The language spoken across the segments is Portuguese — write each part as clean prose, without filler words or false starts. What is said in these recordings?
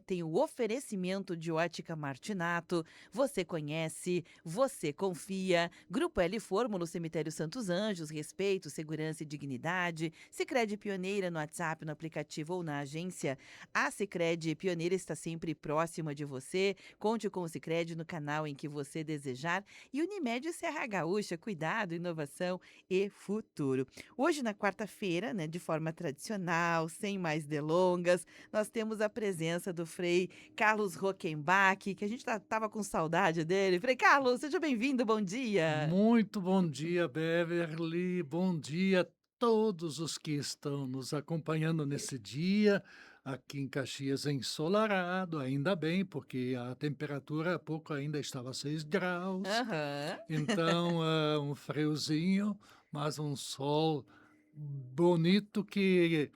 Tem o oferecimento de Ótica Martinato. Você conhece, você confia. Grupo L Fórmula, Cemitério Santos Anjos, respeito, segurança e dignidade. Sicredi Pioneira no WhatsApp, no aplicativo ou na agência. A Sicredi Pioneira está sempre próxima de você. Conte com o Sicredi no canal em que você desejar. E Unimed Serra Gaúcha, cuidado, inovação e futuro. Hoje, na quarta-feira, né, de forma tradicional, sem mais delongas, nós temos a presença do Frei Carlos Rockenbach, que a gente estava com saudade dele. Frei Carlos, seja bem-vindo, bom dia. Muito bom dia, Beverly. Bom dia a todos os que estão nos acompanhando nesse dia. Aqui em Caxias é ensolarado, ainda bem, porque a temperatura há pouco ainda estava 6 graus. Aham. Então, um friozinho, mas um sol bonito que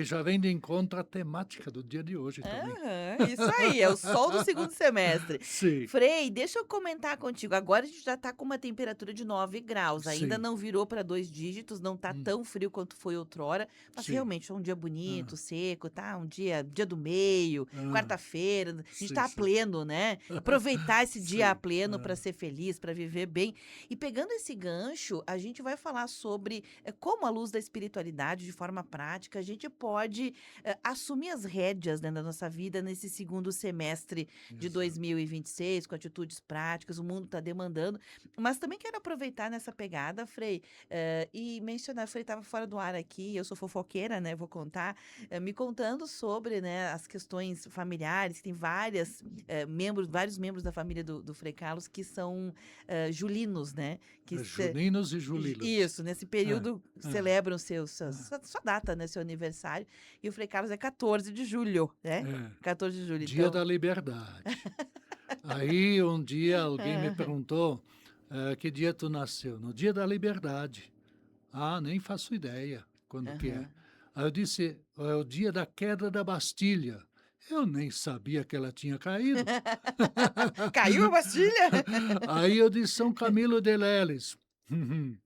já vem de encontro à temática do dia de hoje também. Aham, isso aí, é o sol do segundo semestre. Sim, Frei, deixa eu comentar contigo. Agora a gente já está com uma temperatura de 9 graus. Ainda sim, não virou para 2 dígitos, não tá hum, tão frio quanto foi outrora, mas sim. realmente é um dia bonito, Ah, seco, tá? Um dia do meio, ah, quarta-feira. A gente sim, tá a sim. pleno, né? Aproveitar esse dia a Sim. pleno para ser feliz, para viver bem. E pegando esse gancho, a gente vai falar sobre como, à luz da espiritualidade, de forma prática, a gente pode assumir as rédeas, né, da nossa vida nesse segundo semestre de Exato. 2026, com atitudes práticas, o mundo está demandando. Mas também quero aproveitar nessa pegada, Frei, e mencionar, Frei estava fora do ar aqui, eu sou fofoqueira, né, vou contar, me contando sobre, né, as questões familiares, tem vários membros da família do Frei Carlos que são julinos, né, que Juninos e Julilos. isso, nesse É, período é, celebram é, sua data, né, seu aniversário, e o Frei Carlos é 14 de julho, né, é. 14 de julho, Dia então da Liberdade. Aí um dia alguém me aham. perguntou, que dia tu nasceu? No dia da Liberdade. Ah, nem faço ideia quando que é. Aham. Aí eu disse, é o dia da queda da Bastilha. Eu nem sabia que ela tinha caído. Caiu a Bastilha? Aí eu disse São Camilo de Leles.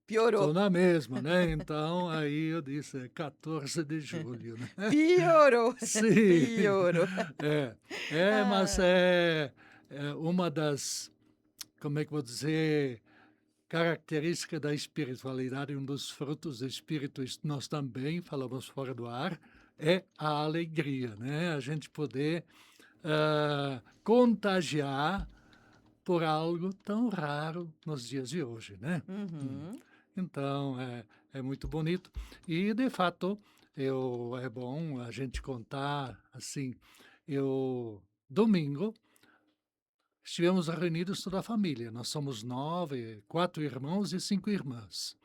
Piorou, Tô na mesma, né, então aí eu disse: "É 14 de julho", né. piorou, Sim, piorou. é. É, mas Ah, é uma das, como é que eu vou dizer, característica da espiritualidade, um dos frutos do espírito, isso nós também falamos fora do ar, é a alegria, né, a gente poder, contagiar por algo tão raro nos dias de hoje, né. uhum. Então, é muito bonito. E, de fato, eu é bom a gente contar, assim, eu domingo estivemos reunidos toda a família, nós somos 9, 4 irmãos e 5 irmãs.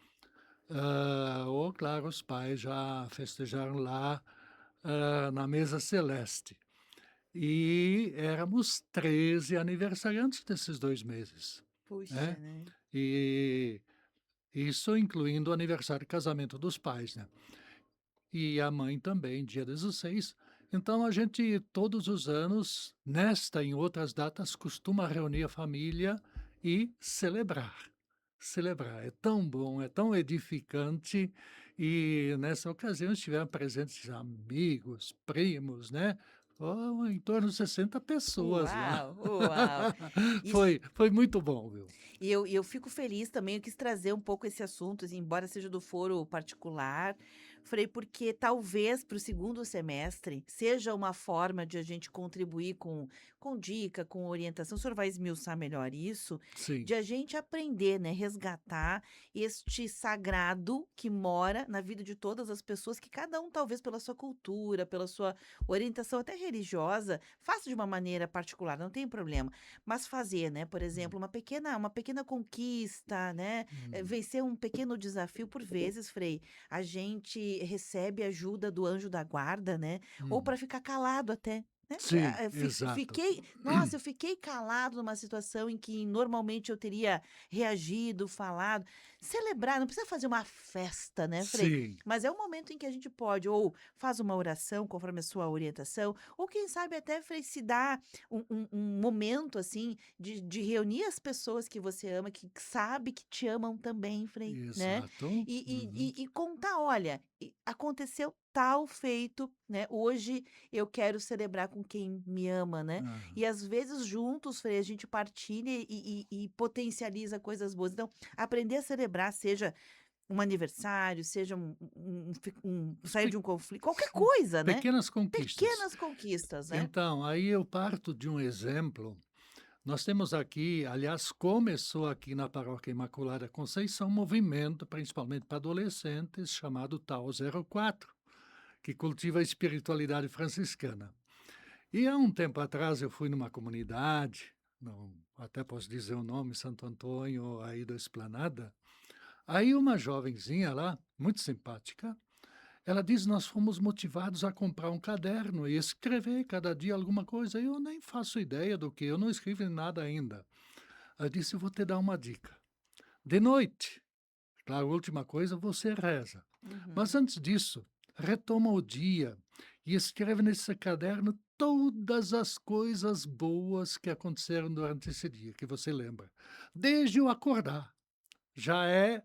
Claro, os pais já festejaram lá, na mesa celeste. E éramos 13 aniversariantes desses 2 meses, Puxa, né. né. E isso incluindo o aniversário de casamento dos pais, né. E a mãe também, dia 16. Então a gente todos os anos, nesta e em outras datas, costuma reunir a família e celebrar. Celebrar, é tão bom, é tão edificante, e nessa ocasião estiveram presentes amigos, primos, né, em torno de 60 pessoas lá. Uau, uau. Isso. Foi muito bom, viu. E eu fico feliz também, eu quis trazer um pouco esse assunto, assim, embora seja do foro particular, Frei, porque talvez para o segundo semestre seja uma forma de a gente contribuir com dica, com orientação, o senhor vai esmiuçar melhor isso, Sim, de a gente aprender, né, resgatar este sagrado que mora na vida de todas as pessoas, que cada um talvez pela sua cultura, pela sua orientação até religiosa, faça de uma maneira particular, não tem problema. Mas fazer, né, por hum, exemplo, uma pequena conquista, né, hum, vencer um pequeno desafio, por vezes, Frei, a gente recebe ajuda do anjo da guarda, né, ou para hum. ficar calado até, né. Sim, Eu exato. fiquei calado numa situação em que normalmente eu teria reagido, falado. celebrar, não precisa fazer uma festa, né, Frei, Sim, mas é um momento em que a gente pode ou faz uma oração conforme a sua orientação, ou quem sabe até, Frei, se dá um momento, assim, de reunir as pessoas que você ama, que sabe que te amam também, Frei, né, exato. Uhum. e contar: "Olha, aconteceu tal feito, né, hoje eu quero celebrar com quem me ama", né. Aham. E às vezes juntos, Frei, a gente partilha e potencializa coisas boas. Então, aprender a celebrar, seja um aniversário, seja As sair de um conflito, qualquer sim, coisa, né. pequenas conquistas. Pequenas conquistas, né. Então, aí eu parto de um exemplo. Nós temos aqui, aliás, começou aqui na Paróquia Imaculada Conceição, um movimento, principalmente para adolescentes, chamado Tau 04, que cultiva a espiritualidade franciscana. E há um tempo atrás eu fui numa comunidade, não, até posso dizer o nome, Santo Antônio, aí da Esplanada. Aí uma jovenzinha lá, muito simpática, ela diz: "Nós fomos motivados a comprar um caderno e escrever cada dia alguma coisa". Eu nem faço ideia do que, eu não escrevi nada ainda. Ela disse: "Eu vou te dar uma dica. De noite, claro, a última coisa, você reza. Mas Uhum. antes disso, retoma o dia e escreve nesse caderno todas as coisas boas que aconteceram durante esse dia, que você lembra. Desde o acordar, já é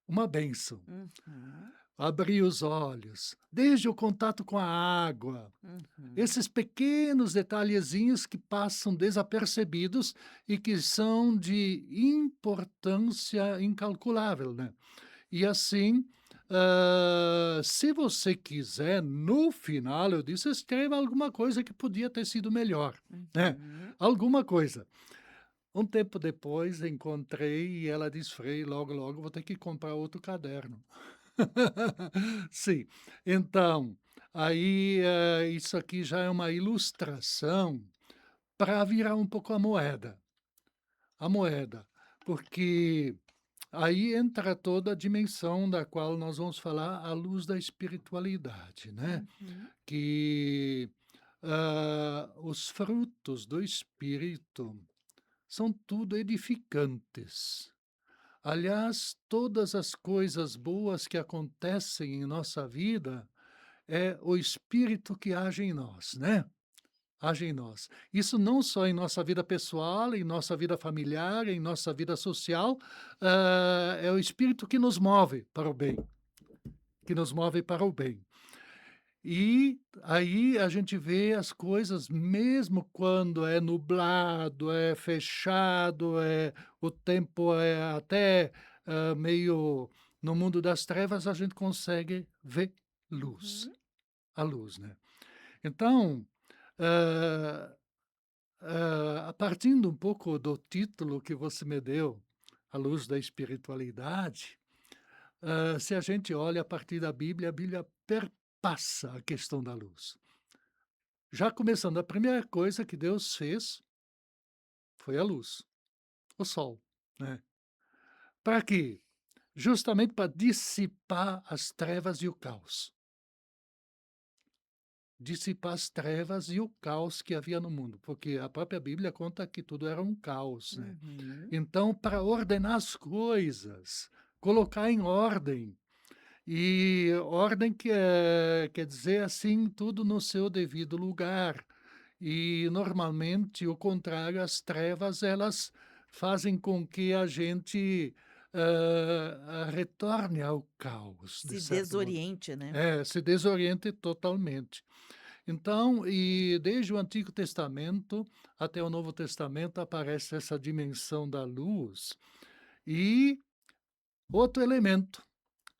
uma bênção. Uhum. Abrir os olhos, desde o contato com a água, Uhum. esses pequenos detalhezinhos que passam desapercebidos e que são de importância incalculável, né. E assim, se você quiser, no final, eu disse: "Escreva alguma coisa que podia ter sido melhor", né, Uhum. alguma coisa. Um tempo depois encontrei e ela disse: "Frei, logo, logo vou ter que comprar outro caderno". Sim. Então, aí, isso aqui já é uma ilustração para virar um pouco a moeda, porque aí entra toda a dimensão da qual nós vamos falar à luz da espiritualidade, né, Uhum. que, os frutos do espírito são tudo edificantes. Aliás, todas as coisas boas que acontecem em nossa vida, é o espírito que age em nós, né, age em nós. Isso não só em nossa vida pessoal, em nossa vida familiar, em nossa vida social, é o espírito que nos move para o bem, que nos move para o bem. E aí a gente vê as coisas mesmo quando é nublado, é fechado, o tempo é até, meio no mundo das trevas, a gente consegue ver luz, Uhum. a luz, né. Então, hã partindo um pouco do título que você me deu, A Luz da Espiritualidade, se a gente olha a partir da Bíblia, a Bíblia perpassa a questão da luz. Já começando, a primeira coisa que Deus fez foi a luz, o sol, né. Para quê? Justamente para dissipar as trevas e o caos. Dissipar as trevas e o caos que havia no mundo, porque a própria Bíblia conta que tudo era um caos, né. Uhum. Então, para ordenar as coisas, colocar em ordem, e ordem quer dizer, assim, tudo no seu devido lugar. E, normalmente, o contrário, as trevas, elas fazem com que a gente, retorne ao caos, de Se certo modo. desoriente, né. É, se desoriente totalmente. Então, e desde o Antigo Testamento até o Novo Testamento aparece essa dimensão da luz. E outro elemento,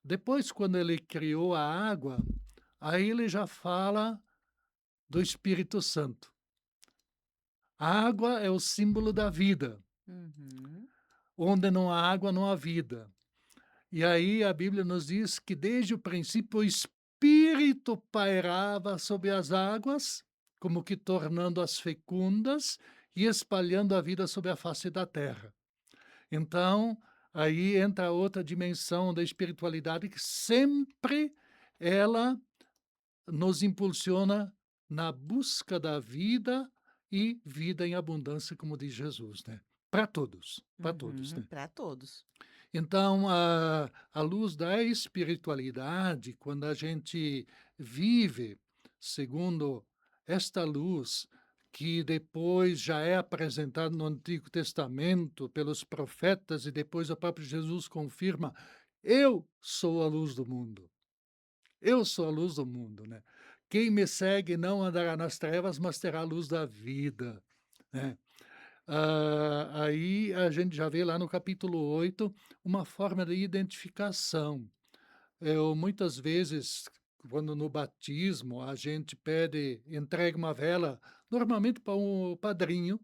depois quando ele criou a água, aí ele já fala do Espírito Santo. A água é o símbolo da vida, Uhum. onde não há água não há vida. E aí a Bíblia nos diz que desde o princípio o Espírito pairava sobre as águas, como que tornando-as fecundas e espalhando a vida sobre a face da terra. Então, aí entra outra dimensão da espiritualidade que sempre ela nos impulsiona na busca da vida e vida em abundância, como diz Jesus, né? Para todos, né? Para todos. Então, a luz da espiritualidade, quando a gente vive segundo esta luz, que depois já é apresentada no Antigo Testamento pelos profetas e depois o próprio Jesus confirma: "Eu sou a luz do mundo, eu sou a luz do mundo", né. "Quem me segue não andará nas trevas, mas terá a luz da vida", né. Aí a gente já vê lá no capítulo 8 uma forma de identificação. Eu muitas vezes, quando no batismo a gente pede entrega uma vela, normalmente para um padrinho,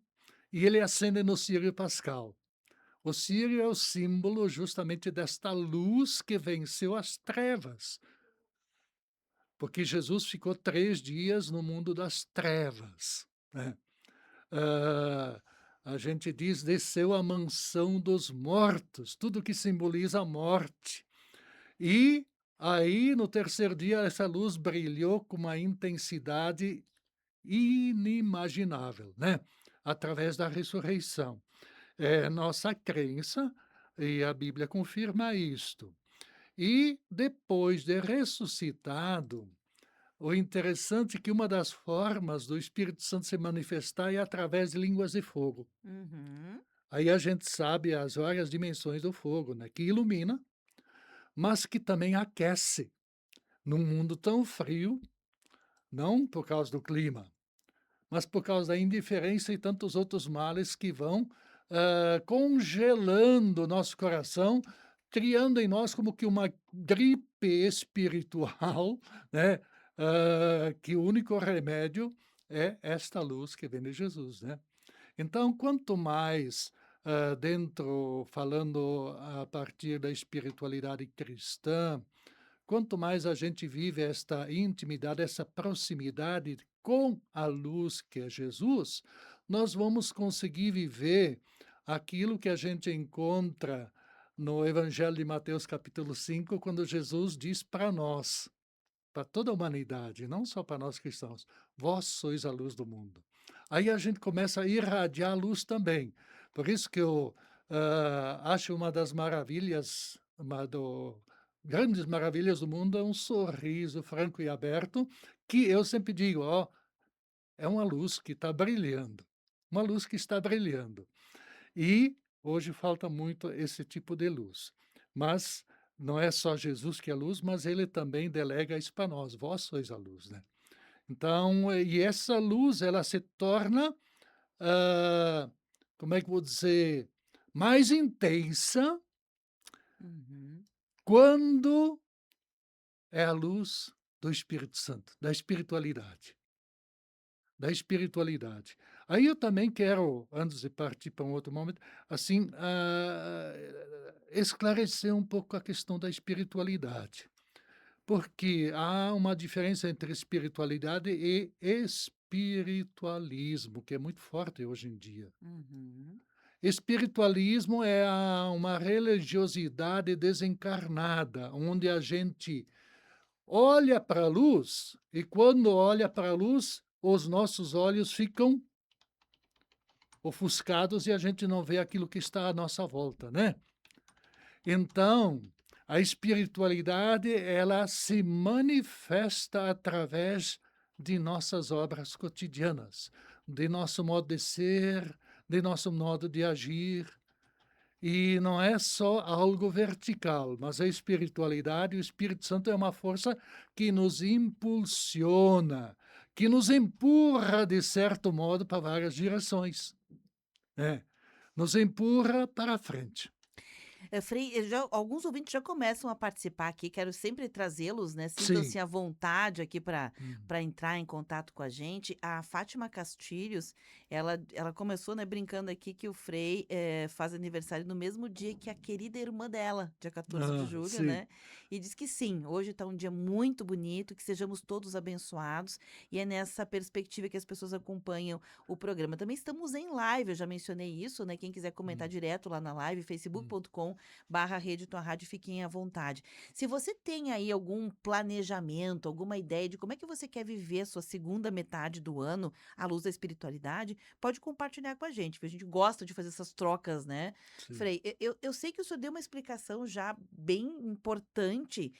e ele acende no círio pascal. O círio é o símbolo justamente desta luz que venceu as trevas, porque Jesus ficou 3 dias no mundo das trevas, né. Ah, a gente diz: "Desceu à mansão dos mortos", tudo que simboliza a morte. E aí, no terceiro dia, essa luz brilhou com uma intensidade inimaginável, né, através da ressurreição. É nossa crença, e a Bíblia confirma isto. E depois de ressuscitado, o interessante é que uma das formas do Espírito Santo se manifestar é através de línguas de fogo. Uhum. Aí a gente sabe as várias dimensões do fogo, né, que ilumina, mas que também aquece. Num mundo tão frio, não por causa do clima, mas por causa da indiferença e tantos outros males que vão, congelando o nosso coração, criando em nós como que uma gripe espiritual, né, que o único remédio é esta luz que vem de Jesus, né. Então, quanto mais, dentro falando a partir da espiritualidade cristã, quanto mais a gente vive esta intimidade, essa proximidade com a luz que é Jesus, nós vamos conseguir viver aquilo que a gente encontra no Evangelho de Mateus, capítulo 5, quando Jesus diz para nós, para toda a humanidade, não só para nós cristãos: "Vós sois a luz do mundo". Aí a gente começa a irradiar a luz também. Por isso que eu, acho uma das maravilhas, uma do grandes maravilhas do mundo é um sorriso franco e aberto, que eu sempre digo: "Ó, é uma luz que está brilhando, uma luz que está brilhando". E hoje falta muito esse tipo de luz. Mas não é só Jesus que é luz, mas ele também delega isso para nós: "Vós sois a luz", né. Então, e essa luz ela se torna, hã, como é que eu vou dizer, mais intensa Uhum. quando é a luz do Espírito Santo, da espiritualidade, da espiritualidade. Aí eu também quero, antes de partir para um outro momento, assim, esclarecer um pouco a questão da espiritualidade, porque há uma diferença entre espiritualidade e espiritualismo, que é muito forte hoje em dia. Uhum. Espiritualismo é uma religiosidade desencarnada, onde a gente olha para a luz e quando olha para a luz, os nossos olhos ficam ofuscados e a gente não vê aquilo que está à nossa volta, né. Então, a espiritualidade, ela se manifesta através de nossas obras cotidianas, de nosso modo de ser, de nosso modo de agir. E não é só algo vertical, mas a espiritualidade, o Espírito Santo é uma força que nos impulsiona, que nos empurra, de certo modo, para várias direções, né. Nos empurra para a frente. Frei, já alguns ouvintes já começam a participar aqui, quero sempre trazê-los, né, Sim. sintam-se à vontade aqui para Hum. para entrar em contato com a gente. A Fátima Castilhos, ela começou, né, brincando aqui que o Frei, faz aniversário no mesmo dia que a querida irmã dela, dia 14 de julho, Sim. né, e diz que sim, hoje está um dia muito bonito, que sejamos todos abençoados, e é nessa perspectiva que as pessoas acompanham o programa. Também estamos em live, eu já mencionei isso, né, quem quiser comentar Hum, direto lá na live, hum. facebook.com youtube.com/Rede Tua Rádio, fiquem à vontade. Se você tem aí algum planejamento, alguma ideia de como é que você quer viver a sua segunda metade do ano à luz da espiritualidade, pode compartilhar com a gente, porque a gente gosta de fazer essas trocas, né? Sim. Frei, eu sei que o senhor deu uma explicação já bem importante,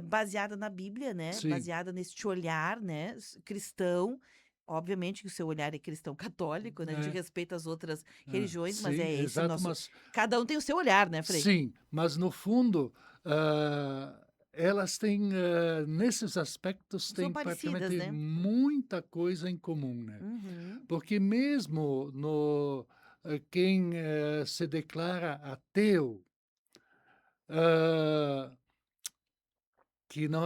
baseada na Bíblia, né? Sim. Baseada neste olhar, né? Cristão. Obviamente que o seu olhar é cristão católico, né? A gente É, respeita as outras religiões, mas sim, é esse o exato, nosso. mas Cada um tem o seu olhar, né, Frei? sim, mas no fundo, elas têm, nesses aspectos, São têm parecidas, praticamente né? muita coisa em comum, né. Uhum. Porque mesmo quem, se declara ateu, hã, que não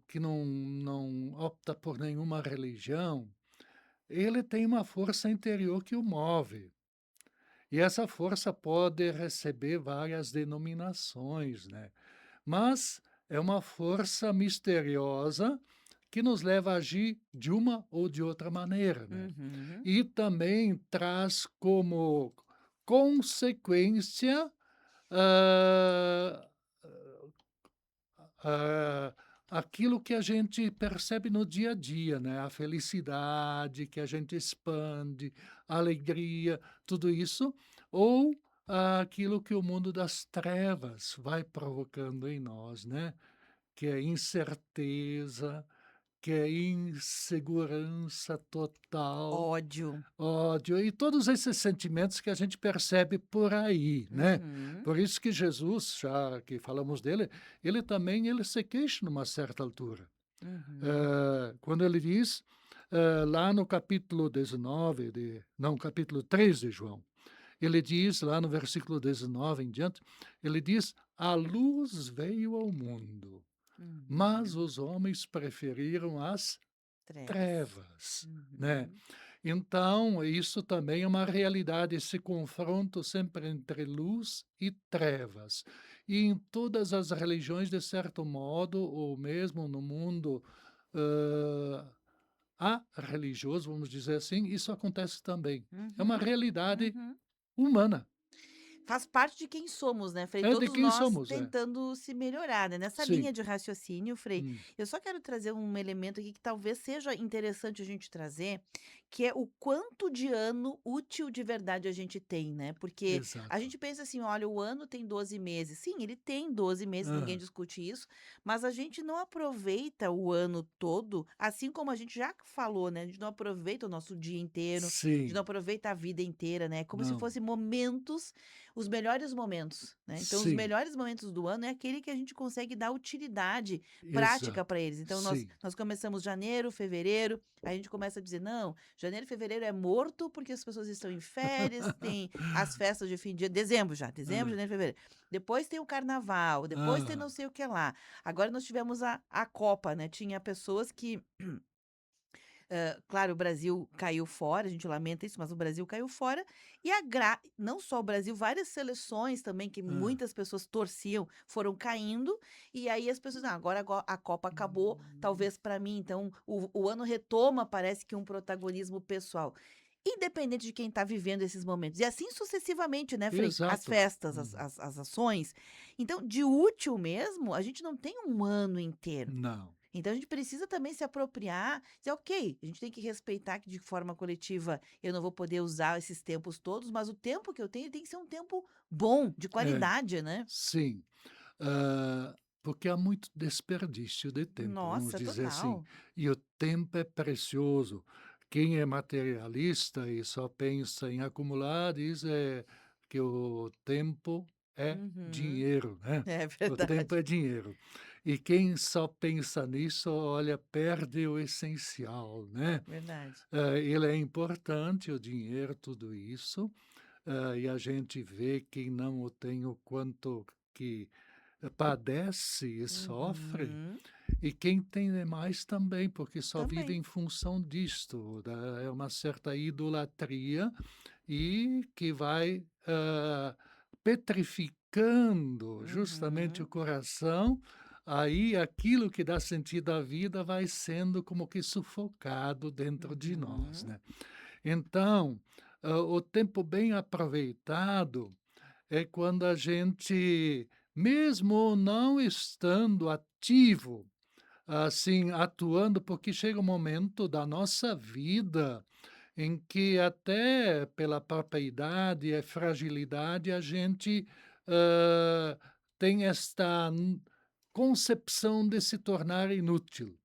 que não opta por nenhuma religião, ele tem uma força interior que o move. E essa força pode receber várias denominações, né. Mas é uma força misteriosa que nos leva a agir de uma ou de outra maneira, né. Uhum. E também traz como consequência, hã, hã, aquilo que a gente percebe no dia a dia, né, a felicidade que a gente expande, a alegria, tudo isso, ou aquilo que o mundo das trevas vai provocando em nós, né, que é incerteza, que é insegurança total, Ódio. ódio e todos esses sentimentos que a gente percebe por aí, né. Uhum. Por isso que Jesus, já que falamos dele, ele também ele se queixa numa certa altura. Uhum. Quando ele diz, lá no capítulo 19 de não, capítulo 3 de João, ele diz lá no versículo 19 em diante, ele diz: "A luz veio ao mundo, mas Uhum. os homens preferiram as Trevas. trevas", né. Uhum. Então, isso também é uma realidade, esse confronto sempre entre luz e trevas. E em todas as religiões, de certo modo, ou mesmo no mundo, hã, religioso, vamos dizer assim, isso acontece também. É uma Uhum. realidade Uhum. humana, Faz parte de quem somos, né, Frei? é de Todos quem nós somos, é. tentando se melhorar, né? Nessa linha Sim. de raciocínio, Frei, Hum, eu só quero trazer um elemento aqui que talvez seja interessante a gente trazer, que é o quanto de ano útil de verdade a gente tem, né? Porque a exato. gente pensa assim, olha, o ano tem 12 meses. Sim, ele tem 12 meses, ninguém Hã. discute isso, mas a gente não aproveita o ano todo, assim como a gente já falou, né? A gente não aproveita o nosso dia inteiro, a gente Sim. não aproveita a vida inteira, né? Como se Não. fossem momentos, os melhores momentos, né. Então os Sim. melhores momentos do ano é aquele que a gente consegue dar utilidade prática Exato. para eles. Então nós Sim. nós começamos janeiro, fevereiro, aí a gente começa a dizer: "Não, janeiro e fevereiro é morto, porque as pessoas estão em férias, tem as festas de fim de ano", dezembro já, dezembro, Hã. janeiro, fevereiro. Depois tem o carnaval, depois tem não Hã. sei o que lá. Agora nós tivemos a Copa, né, tinha pessoas que claro, o Brasil caiu fora, a gente lamenta isso, mas o Brasil caiu fora, e não só o Brasil, várias seleções também que Hã. muitas pessoas torciam, foram caindo, e aí as pessoas: "Ah, agora a Copa acabou, talvez para mim", então o ano retoma, parece que um protagonismo pessoal. Independente de quem está vivendo esses momentos, e assim sucessivamente, né, Frei, as Exato. festas, Uhum. as ações. Então, de útil mesmo, a gente não tem um ano inteiro. Não. Então a gente precisa também se apropriar, dizer: "Ok, a gente tem que respeitar que de forma coletiva eu não vou poder usar esses tempos todos, mas o tempo que eu tenho tem que ser um tempo bom, de É, qualidade, né". sim. Porque há muito desperdício de tempo, vamos Nossa, dizer assim, total. e o tempo é precioso. Quem é materialista e só pensa em acumular diz, que o tempo é Uhum. dinheiro, né. É O tempo verdade, é dinheiro. E quem só pensa nisso, olha, perde o essencial, né. verdade. Ele é importante, o dinheiro, tudo isso, e a gente vê quem não o tem, o quanto que padece e sofre, Uhum. e quem tem demais também, porque só vive Também. em função disto, é uma certa idolatria e que vai, petrificando justamente o Uhum. coração, aí aquilo que dá sentido à vida vai sendo como que sufocado dentro de nós, Uhum. né. Então, o tempo bem aproveitado é quando a gente, mesmo não estando ativo, assim, atuando, porque chega um momento da nossa vida em que até pela própria idade e fragilidade a gente, hã, tem esta concepção de se tornar inútil.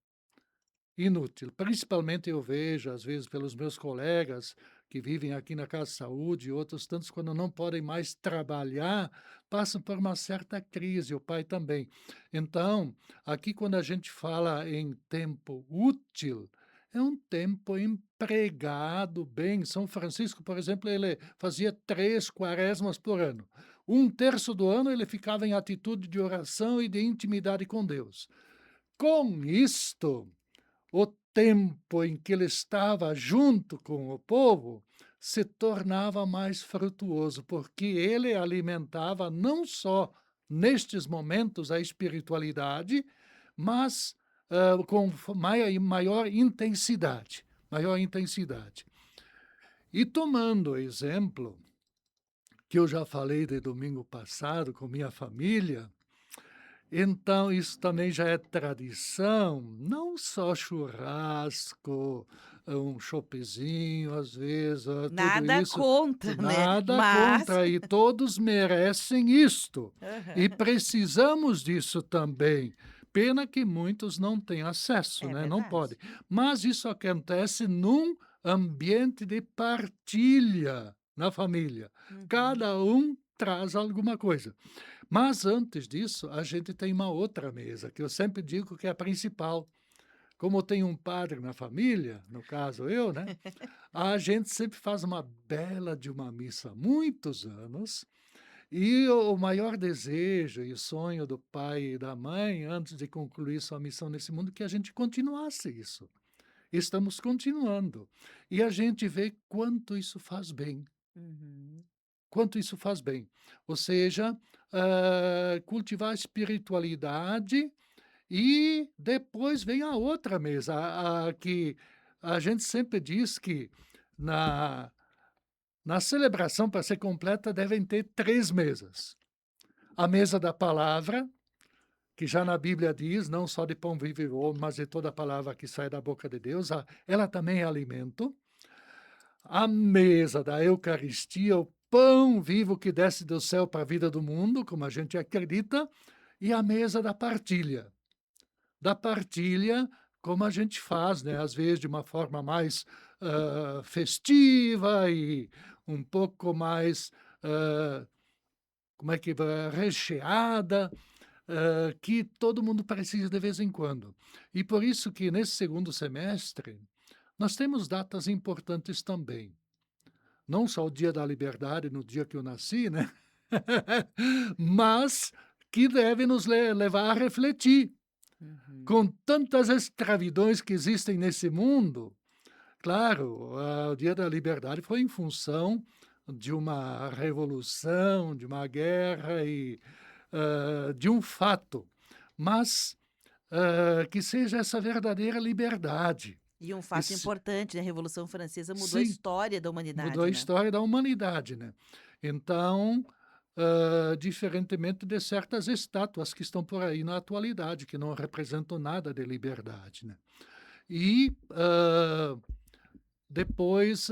Inútil. Principalmente eu vejo, às vezes, pelos meus colegas que vivem aqui na Casa de Saúde e outros tantos, quando não podem mais trabalhar, passam por uma certa crise, o pai também. Então, aqui quando a gente fala em tempo útil, é um tempo empregado bem. São Francisco, por exemplo, ele fazia 3 quaresmas por ano. Um terço do ano ele ficava em atitude de oração e de intimidade com Deus. Com isto, o tempo em que ele estava junto com o povo se tornava mais frutuoso, porque ele alimentava não só nestes momentos a espiritualidade, mas com maior intensidade, maior intensidade. E tomando o exemplo que eu já falei de domingo passado com minha família, então isso também já é tradição, não só churrasco, um chopezinho, às vezes, tudo Nada isso, contra, né, nada mas contra, e todos merecem isto. E aham. precisamos disso também. Pena que muitos não têm acesso, É né, não verdade. podem. Mas isso acontece num ambiente de partilha na família. Uhum. Cada um traz alguma coisa. Mas antes disso, a gente tem uma outra mesa, que eu sempre digo que é a principal. Como tem um padre na família, no caso eu, né, a gente sempre faz uma bela de uma missa há muitos anos, e o maior desejo e sonho do pai e da mãe, antes de concluir sua missão nesse mundo, que a gente continuasse isso. Estamos continuando. E a gente vê quanto isso faz bem. Uhum. Quanto isso faz bem. Ou seja, cultivar a espiritualidade e depois vem a outra mesa, a que a gente sempre diz que na na celebração, para ser completa, devem ter 3 mesas. A mesa da palavra, que já na Bíblia diz: "Não só de pão vive o homem, mas de toda palavra que sai da boca de Deus", ela também é alimento. A mesa da Eucaristia, o pão vivo que desce do céu para a vida do mundo, como a gente acredita, e a mesa da partilha. Da partilha, como a gente faz, né, às vezes de uma forma mais, festiva e um pouco mais, hã, como é que va recheada, que todo mundo precisa de vez em quando. E por isso que nesse segundo semestre, nós temos datas importantes também. Não só o dia da liberdade, no dia que eu nasci, né, mas que deve nos levar a refletir. Uhum. Com tantas escravidões que existem nesse mundo, claro, o dia da liberdade foi em função de uma revolução, de uma guerra e, de um fato, mas, que seja essa verdadeira liberdade. E um fato Esse importante, né, a Revolução Francesa mudou a sim. história da Mudou a humanidade, né. história da humanidade, né. Então, diferentemente de certas estátuas que estão por aí na atualidade, que não representam nada de liberdade, né. E, depois,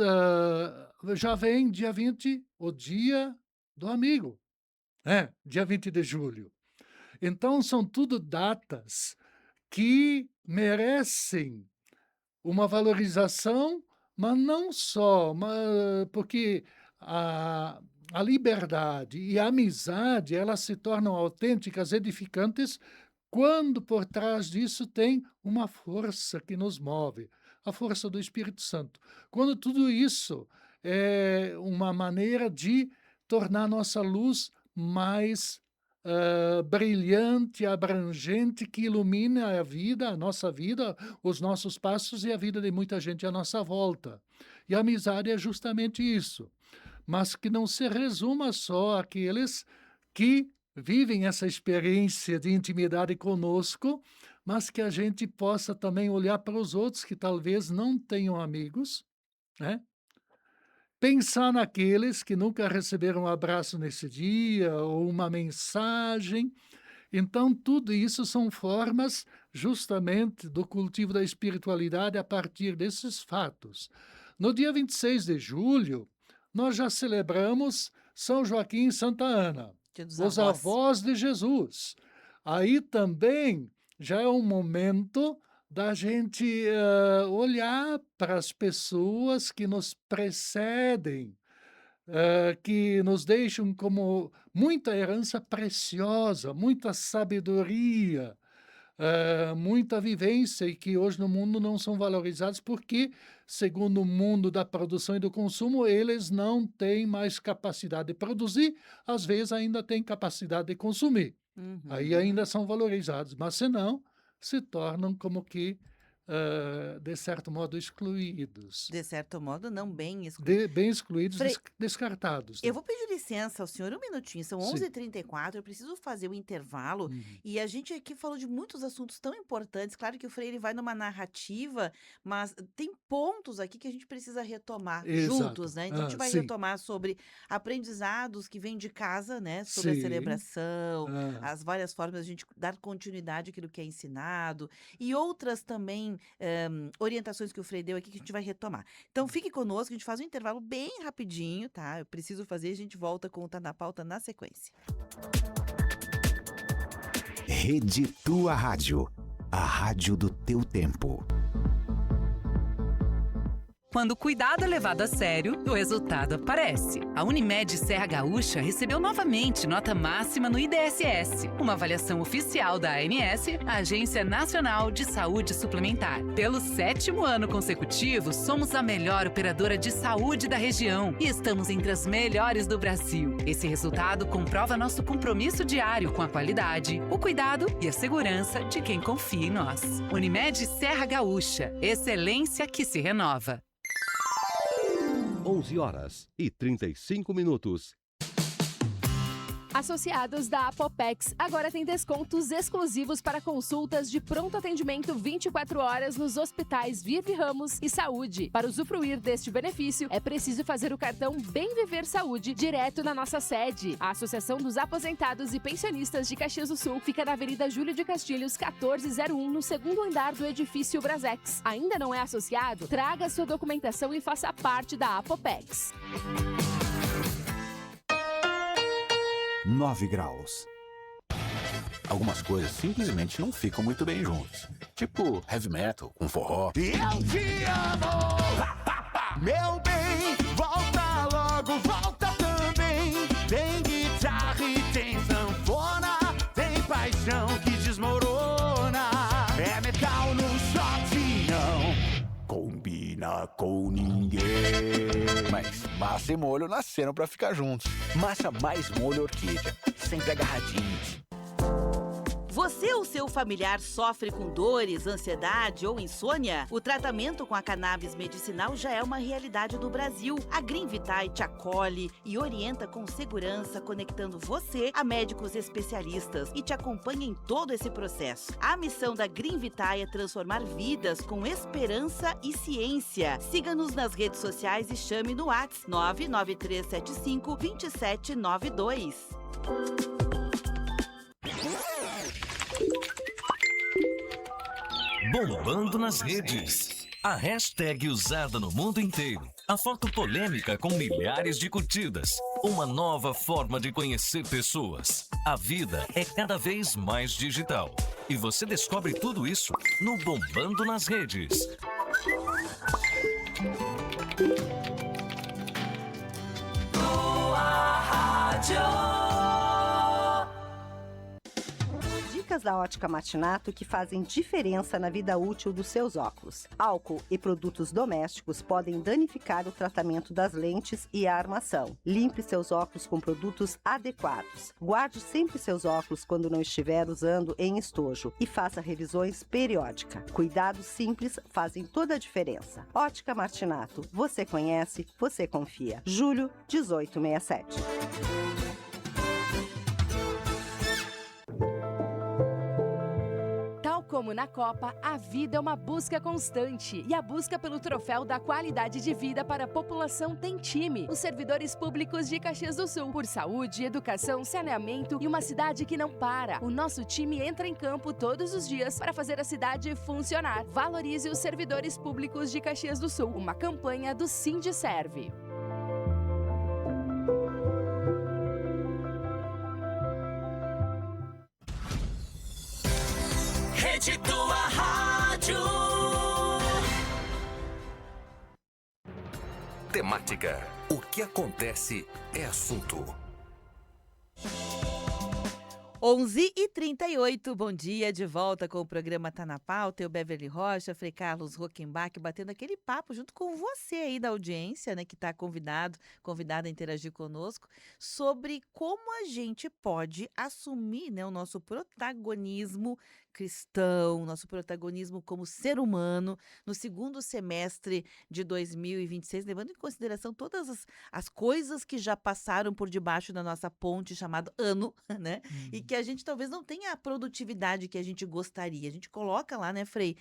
já vem dia 20, o dia do amigo, né, dia 20 de julho. Então são tudo datas que merecem uma valorização, mas não só, porque a a liberdade e a amizade, elas se tornam autênticas, edificantes, quando por trás disso tem uma força que nos move, a força do Espírito Santo. Quando tudo isso é uma maneira de tornar nossa luz mais, brilhante, abrangente, que ilumina a vida, a nossa vida, os nossos passos e a vida de muita gente à nossa volta. E a amizade é justamente isso, mas que não se resuma só àqueles que vivem essa experiência de intimidade conosco, mas que a gente possa também olhar para os outros que talvez não tenham amigos, né, pensar naqueles que nunca receberam um abraço nesse dia ou uma mensagem. Então, tudo isso são formas justamente do cultivo da espiritualidade a partir desses fatos. No dia 26 de julho, nós já celebramos São Joaquim e Santa Ana, Dia dos os avós. avós de Jesus. Aí também já é um momento da gente olhar para as pessoas que nos precedem, que nos deixam como muita herança preciosa, muita sabedoria, muita vivência e que hoje no mundo não são valorizados porque, segundo o mundo da produção e do consumo, eles não têm mais capacidade de produzir, às vezes ainda têm capacidade de consumir. Aí Uhum. ainda são valorizados, mas senão se tornam como que, de certo modo, excluídos. De certo modo, não bem excluído. Bem excluídos, Frei, descartados, eu né? vou pedir licença ao senhor um minutinho, são Sim. 11h34, eu preciso fazer o intervalo Uhum. e a gente aqui falou de muitos assuntos tão importantes. Claro que o Freire vai numa narrativa, mas tem pontos aqui que a gente precisa retomar juntos, Exato. né? Então a gente vai Sim, retomar sobre aprendizados que vêm de casa, né? Sobre a sim. celebração, Aham. as várias formas de a gente dar continuidade àquilo que é ensinado e outras também orientações que o Freire deu aqui que a gente vai retomar. Então fique conosco, a gente faz um intervalo bem rapidinho, tá? Eu preciso fazer, a gente volta com o Tá na Pauta na sequência. Rede Tua Rádio, a rádio do teu tempo. Quando o cuidado é levado a sério, o resultado aparece. A Unimed Serra Gaúcha recebeu novamente nota máxima no IDSS, uma avaliação oficial da ANS, a Agência Nacional de Saúde Suplementar. Pelo 7º ano consecutivo, somos a melhor operadora de saúde da região e estamos entre as melhores do Brasil. Esse resultado comprova nosso compromisso diário com a qualidade, o cuidado e a segurança de quem confia em nós. Unimed Serra Gaúcha, excelência que se renova. 11h35. Associados da Apopex agora têm descontos exclusivos para consultas de pronto atendimento 24 horas nos hospitais Vive Ramos e Saúde. Para usufruir deste benefício, é preciso fazer o cartão Bem Viver Saúde direto na nossa sede. A Associação dos Aposentados e Pensionistas de Caxias do Sul fica na Avenida Júlio de Castilhos, 1401, no 2º andar do edifício Brasex. Ainda não é associado? Traga sua documentação e faça parte da Apopex. 9 graus. Algumas coisas simplesmente não ficam muito bem juntas. Tipo heavy metal com forró. Eu te amo, meu bem, volta logo, volta também. Tem guitarra e tem sanfona, tem paixão que desmorona. É metal no shot, não combina com ninguém. Mas massa e molho nasceram pra ficar juntos. Massa mais molho orquídea, sempre agarradinhos. Você ou seu familiar sofre com dores, ansiedade ou insônia? O tratamento com a cannabis medicinal já é uma realidade no Brasil. A Green Vitae te acolhe e orienta com segurança, conectando você a médicos especialistas e te acompanha em todo esse processo. A missão da Green Vitae é transformar vidas com esperança e ciência. Siga-nos nas redes sociais e chame no WhatsApp 993752792. Bombando nas redes. A hashtag usada no mundo inteiro. A foto polêmica com milhares de curtidas. Uma nova forma de conhecer pessoas. A vida é cada vez mais digital. E você descobre tudo isso no Bombando nas Redes. Boa Rádio. Dicas da Ótica Martinato que fazem diferença na vida útil dos seus óculos. Álcool e produtos domésticos podem danificar o tratamento das lentes e a armação. Limpe seus óculos com produtos adequados. Guarde sempre seus óculos quando não estiver usando em estojo e faça revisões periódicas. Cuidados simples fazem toda a diferença. Ótica Martinato, você conhece, você confia. Julho 1867. como na Copa, a vida é uma busca constante e a busca pelo troféu da qualidade de vida para a população tem time. Os servidores públicos de Caxias do Sul, por saúde, educação, saneamento e uma cidade que não para. O nosso time entra em campo todos os dias para fazer a cidade funcionar. Valorize os servidores públicos de Caxias do Sul. Uma campanha do Sindiserve. Rede Tua Rádio. Temática. O que acontece é assunto. 11h38, bom dia, de volta com o programa Tá na Pauta, eu, Beverly Rocha, Frei Carlos Rockenbach, batendo aquele papo junto com você aí da audiência, né, que está convidada a interagir conosco, sobre como a gente pode assumir, né, o nosso protagonismo cristão, nosso protagonismo como ser humano no segundo semestre de 2026, levando em consideração todas as coisas que já passaram por debaixo da nossa ponte chamado ano, né? E que a gente talvez não tenha a produtividade que a gente gostaria. A gente coloca lá, né, Frei,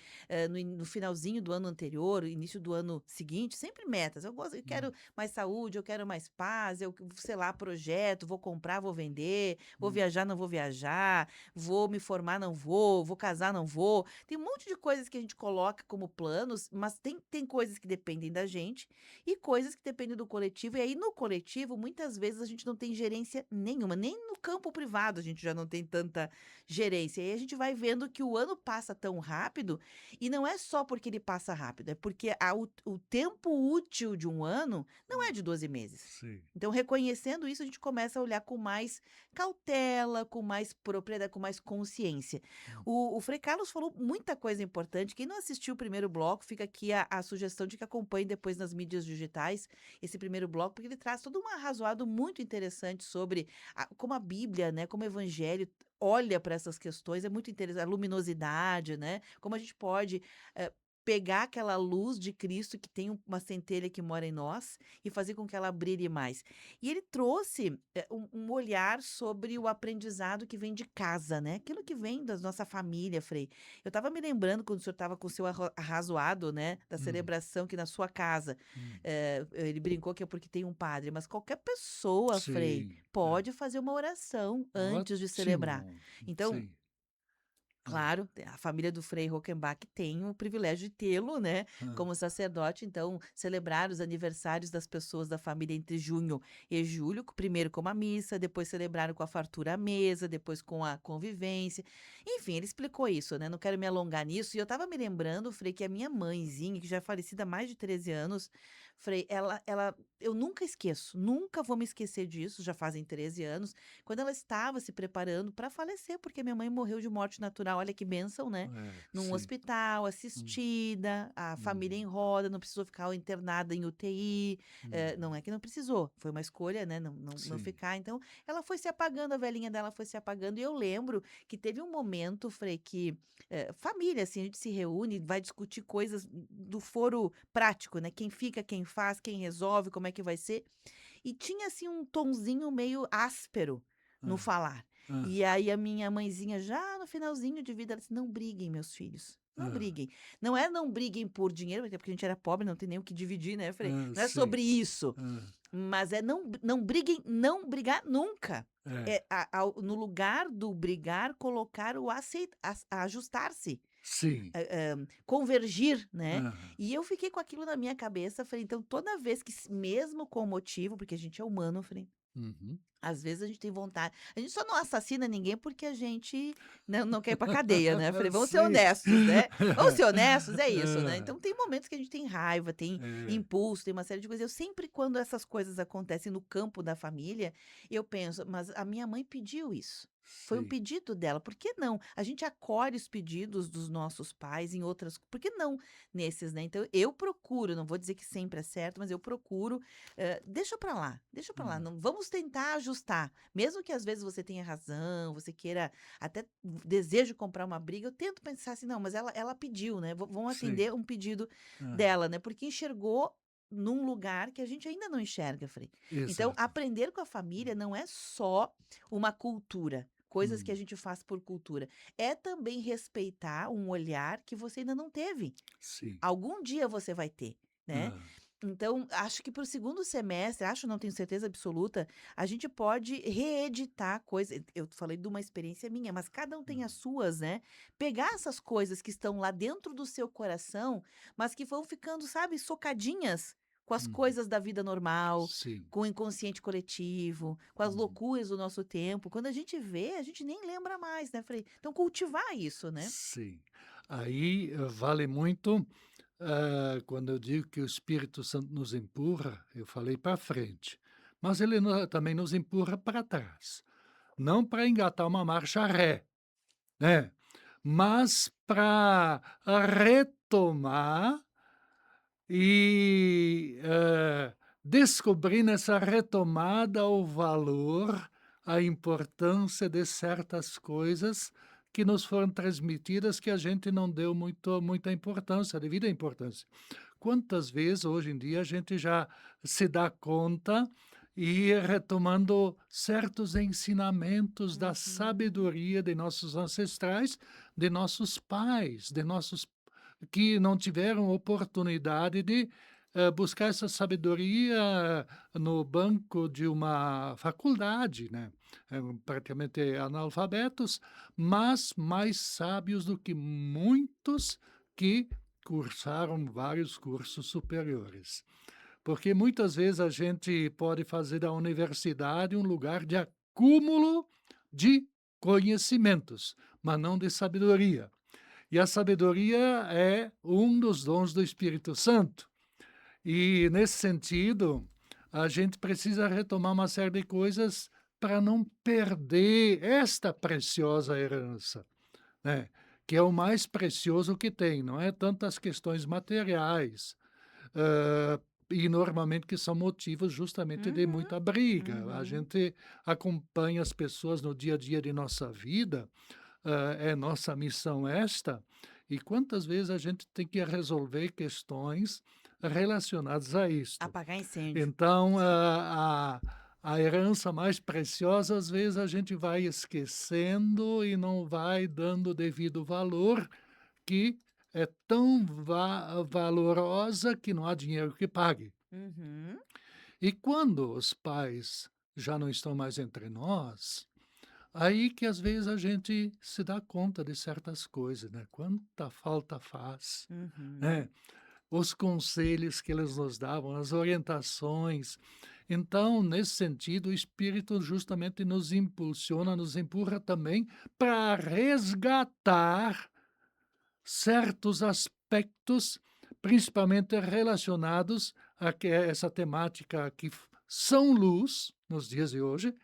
no finalzinho do ano anterior, início do ano seguinte, sempre metas. Eu quero mais saúde, eu quero mais paz, eu, sei lá, projeto, vou comprar, vou vender, vou viajar, não vou viajar, vou me formar, não vou casar, não vou. Tem um monte de coisas que a gente coloca como planos, mas tem coisas que dependem da gente e coisas que dependem do coletivo. E aí, no coletivo, muitas vezes a gente não tem gerência nenhuma, nem no campo privado a gente já não tem tanta gerência. E aí a gente vai vendo que o ano passa tão rápido, e não é só porque ele passa rápido, é porque o tempo útil de um ano não é de 12 meses. Sim. Então, reconhecendo isso, a gente começa a olhar com mais cautela, com mais propriedade, com mais consciência. O Frei Carlos falou muita coisa importante. Quem não assistiu o primeiro bloco, fica aqui a sugestão de que acompanhe depois nas mídias digitais esse primeiro bloco, porque ele traz todo um arrazoado muito interessante sobre como a Bíblia, né, como o Evangelho olha para essas questões. É muito interessante, a luminosidade, né, como a gente pode pegar aquela luz de Cristo que tem uma centelha que mora em nós e fazer com que ela brilhe mais. E ele trouxe um olhar sobre o aprendizado que vem de casa, né? Aquilo que vem da nossa família, Frei. Eu estava me lembrando quando o senhor estava com o seu arrazoado, né? Da celebração que na sua casa. Ele brincou que é porque tem um padre, mas qualquer pessoa, Frei, pode fazer uma oração antes de celebrar. Então, Sim. claro, a família do Frei Rockenbach tem o privilégio de tê-lo, né, como sacerdote. Então, celebrar os aniversários das pessoas da família entre junho e julho, primeiro com a missa, depois celebraram com a fartura à mesa, depois com a convivência. Enfim, ele explicou isso, né? Não quero me alongar nisso. E eu estava me lembrando, Frei, que a minha mãezinha, que já é falecida há mais de 13 anos, Frei, eu nunca esqueço, nunca vou me esquecer disso, já fazem 13 anos, quando ela estava se preparando para falecer, porque minha mãe morreu de morte natural, olha que bênção, né? Num hospital, assistida, a família em roda, não precisou ficar internada em UTI, não é que não precisou, foi uma escolha, né? Não ficar. Então, ela foi se apagando, a velhinha dela foi se apagando, e eu lembro que teve um momento, Frei, que família, assim, a gente se reúne, vai discutir coisas do foro prático, né? Quem fica, quem faz, quem resolve, como é que vai ser. E tinha, assim, um tonzinho meio áspero no falar. E aí a minha mãezinha, já no finalzinho de vida, ela disse, não briguem, meus filhos. Não briguem. Não briguem por dinheiro, até porque a gente era pobre, não tem nem o que dividir, né, Frei? Não é sobre isso. Mas não briguem, não brigar nunca. No lugar do brigar, colocar o ajustar-se. Sim. Convergir, né? E eu fiquei com aquilo na minha cabeça, Frei. Então, toda vez que, mesmo com motivo, porque a gente é humano, Frei, às vezes a gente tem vontade. A gente só não assassina ninguém porque a gente não quer ir pra cadeia, né? Falei, vamos ser honestos, né? Vamos ser honestos, é isso, né? Então tem momentos que a gente tem raiva, tem impulso, tem uma série de coisas. Eu sempre, quando essas coisas acontecem no campo da família, eu penso, mas a minha mãe pediu isso. Foi um pedido dela. Por que não? A gente acolhe os pedidos dos nossos pais em outras. Por que não nesses, né? Então, eu procuro, não vou dizer que sempre é certo, mas eu procuro. Deixa pra lá. Não, vamos tentar ajustar. Mesmo que às vezes você tenha razão, você queira até desejo comprar uma briga, eu tento pensar assim, não, mas ela pediu, né? Vamos atender um pedido dela, né? Porque enxergou num lugar que a gente ainda não enxerga, Frei. Então, aprender com a família não é só uma cultura. coisas que a Hum, gente faz por cultura. É também respeitar um olhar que você ainda não teve. sim. Algum dia você vai ter, né. Ah, Então, acho que para o segundo semestre, acho, não tenho certeza absoluta, a gente pode reeditar coisas. Eu falei de uma experiência minha, mas cada um tem as hum, suas, né. Pegar essas coisas que estão lá dentro do seu coração, mas que vão ficando, sabe, socadinhas com as uhum, coisas da vida normal, sim. com o inconsciente coletivo, com as Uhum. loucuras do nosso tempo. Quando a gente vê, a gente nem lembra mais, né. Falei, então cultivar isso, né. Sim. Aí vale muito, quando eu digo que o Espírito Santo nos empurra, eu falei para frente, mas ele também nos empurra para trás. Não para engatar uma marcha ré, né? Mas para retomar e descobrir nessa retomada o valor, a importância de certas coisas que nos foram transmitidas que a gente não deu muita importância, devida importância. Quantas vezes hoje em dia a gente já se dá conta e ir retomando certos ensinamentos da Uhum. sabedoria de nossos ancestrais, de nossos pais, de nossos que não tiveram oportunidade de, buscar essa sabedoria no banco de uma faculdade, né. Eram praticamente analfabetos, mas mais sábios do que muitos que cursaram vários cursos superiores. Porque muitas vezes a gente pode fazer da universidade um lugar de acúmulo de conhecimentos, mas não de sabedoria. E a sabedoria é um dos dons do Espírito Santo. E, nesse sentido, a gente precisa retomar uma série de coisas para não perder esta preciosa herança, né? Que é o mais precioso que tem, não é tanto as questões materiais, hã, e normalmente que são motivos justamente de Uhum, muita briga. A uhum. gente acompanha as pessoas no dia a dia de nossa vida, é nossa missão esta, e quantas vezes a gente tem que resolver questões relacionadas a isto. Apagar incêndio. Então, a herança mais preciosa, às vezes, a gente vai esquecendo e não vai dando o devido valor, que é tão valorosa que não há dinheiro que pague. Uhum. E quando os pais já não estão mais entre nós, aí que às vezes a gente se dá conta de certas coisas, né, quanta falta faz, Uhum. né, os conselhos que eles nos davam, as orientações. Então, nesse sentido, o Espírito justamente nos impulsiona, nos empurra também para resgatar certos aspectos, principalmente relacionados a que essa temática que são luz nos dias de hoje,